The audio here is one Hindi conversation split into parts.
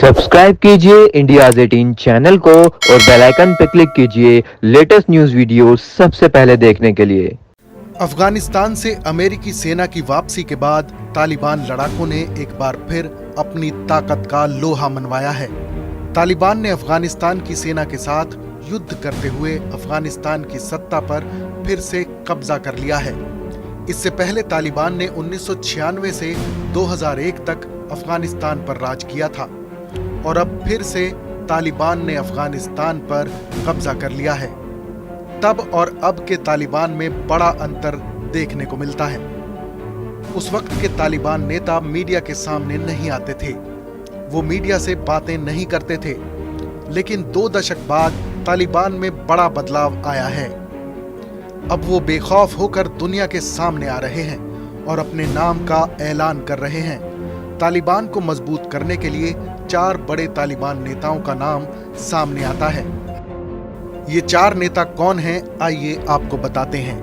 सब्सक्राइब कीजिए इंडियाज़ 18 चैनल को और बेल आइकन पर क्लिक कीजिए लेटेस्ट न्यूज़ वीडियो सबसे पहले देखने के लिए। अफगानिस्तान से अमेरिकी सेना की वापसी के बाद तालिबान लड़ाकों ने एक बार फिर अपनी ताकत का लोहा मनवाया है। तालिबान ने अफगानिस्तान की सेना के साथ युद्ध करते हुए अफगानिस्तान की सत्ता पर फिर से कब्जा कर लिया है। इससे पहले तालिबान ने 1996 से 2001 तक अफगानिस्तान पर राज किया था और अब फिर से तालिबान ने अफगानिस्तान पर कब्जा कर लिया है। तब और अब के तालिबान में बड़ा अंतर देखने को मिलता है। उस वक्त के तालिबान नेता मीडिया के सामने नहीं आते थे, वो मीडिया से बातें नहीं करते थे, लेकिन 2 दशक बाद तालिबान में बड़ा बदलाव आया है। अब वो बेखौफ होकर दुनिया के सामने आ रहे हैं और अपने नाम का ऐलान कर रहे हैं। तालिबान को मजबूत करने के लिए 4 बड़े तालिबान नेताओं का नाम सामने आता है। ये 4 नेता कौन हैं, आइए आपको बताते हैं।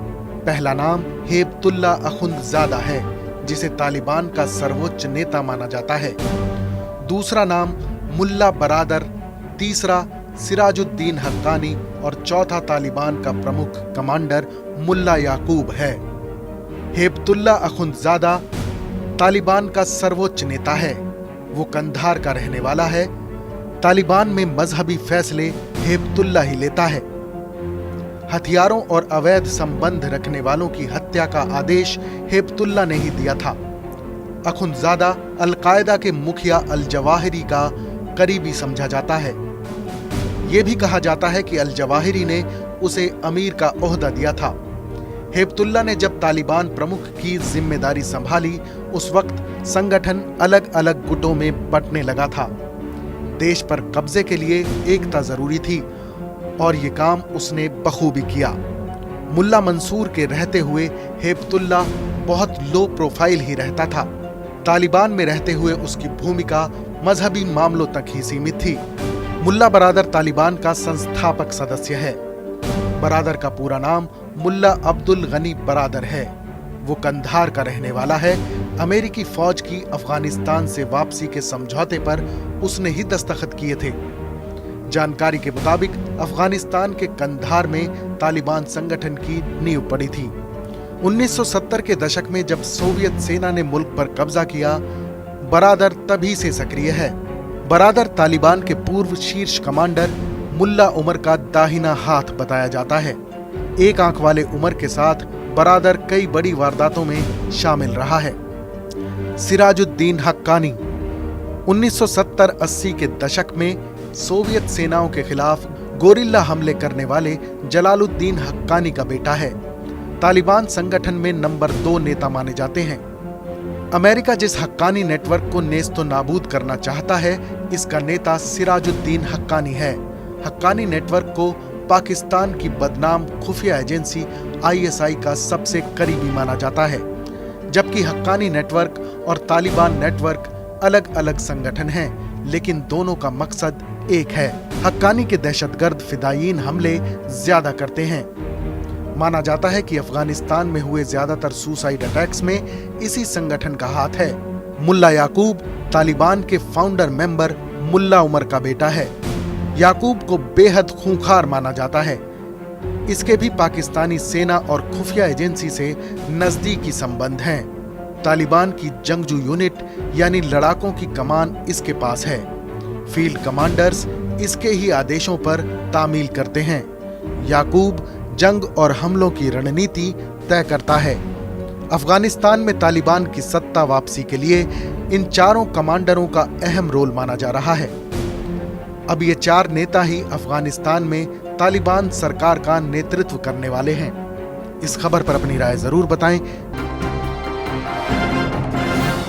पहला नाम हेबतुल्ला अखुंदजादा है, जिसे तालिबान का सर्वोच्च नेता माना जाता है। दूसरा नाम मुल्ला बरादर, तीसरा सिराजुद्दीन हक्कानी और चौथा तालिबान का प्रमुख कमांडर मुल्ला याकूब है। हेबतुल्ला अखुंदजादा तालिबान का सर्वोच्च नेता है। वो कंधार का रहने वाला है। तालिबान में मजहबी फैसले हेबतुल्ला ही लेता है। हथियारों और अवैध संबंध रखने वालों की हत्या का आदेश हेबतुल्ला ने ही दिया था। अखुंदजादा अल-कायदा के मुखिया अल-जवाहिरी का करीबी समझा जाता है। यह भी कहा जाता है कि अल-जवाहिरी ने उसे अमीर का ओहदा दिया था। हेबतुल्ला ने जब तालिबान प्रमुख की जिम्मेदारी संभाली, उस वक्त संगठन अलग अलग गुटों में बंटने लगा था। देश पर कब्जे के लिए एकता जरूरी थी और ये काम उसने बखूबी किया। मुल्ला मंसूर के रहते हुए हेबतुल्ला बहुत लो प्रोफाइल ही रहता था। तालिबान में रहते हुए उसकी भूमिका मजहबी मामलों तक ही सीमित थी। मुल्ला बरादर तालिबान का संस्थापक सदस्य है। बरादर का पूरा नाम मुल्ला अब्दुल गनी बरादर है। वो कंधार का रहने वाला है। अमेरिकी फौज की अफगानिस्तान से वापसी के समझौते पर उसने ही दस्तखत किए थे। जानकारी के मुताबिक अफगानिस्तान के कंधार में तालिबान संगठन की नींव पड़ी थी। 1970 के दशक में जब सोवियत सेना ने मुल्क पर कब्जा किया, बरादर तभी से सक्रिय है। बरादर तालिबान के पूर्व शीर्ष कमांडर मुल्ला उमर का दाहिना हाथ बताया जाता है। एक आंख वाले उमर के साथ बरादर कई बड़ी वारदातों में शामिल रहा है। सिराजुद्दीन हक्कानी 1970-80 के दशक में सोवियत सेनाओं के खिलाफ गोरिल्ला हमले करने वाले जलालुद्दीन हक्कानी का बेटा है। तालिबान संगठन में नंबर 2 नेता माने जाते हैं। अमेरिका जिस हक्कानी नेटवर्क को नेस्तो नाबूद करना चाहता है, इसका नेता सिराजुद्दीन हक्कानी है। हक्कानी नेटवर्क को पाकिस्तान की बदनाम खुफिया एजेंसी ISI का सबसे करीबी माना जाता है, जबकि हक्कानी नेटवर्क और तालिबान नेटवर्क अलग अलग संगठन हैं, लेकिन दोनों का मकसद एक है। हक्कानी के दहशतगर्द फिदायीन हमले ज्यादा करते हैं। माना जाता है कि अफगानिस्तान में हुए ज्यादातर सुसाइड अटैक्स में इसी संगठन का हाथ है। मुल्ला याकूब तालिबान के फाउंडर मेंबर मुल्ला उमर का बेटा है। याकूब को बेहद खूंखार माना जाता है। इसके भी पाकिस्तानी सेना और खुफिया एजेंसी से नजदीकी संबंध हैं। तालिबान की जंगजू यूनिट यानी लड़ाकों की कमान इसके पास है। फील्ड कमांडर्स इसके ही आदेशों पर तामील करते हैं। याकूब जंग और हमलों की रणनीति तय करता है। अफगानिस्तान में तालिबान की सत्ता वापसी के लिए इन चारों कमांडरों का अहम रोल माना जा रहा है। अब ये 4 नेता ही अफगानिस्तान में तालिबान सरकार का नेतृत्व करने वाले हैं। इस खबर पर अपनी राय जरूर बताएं।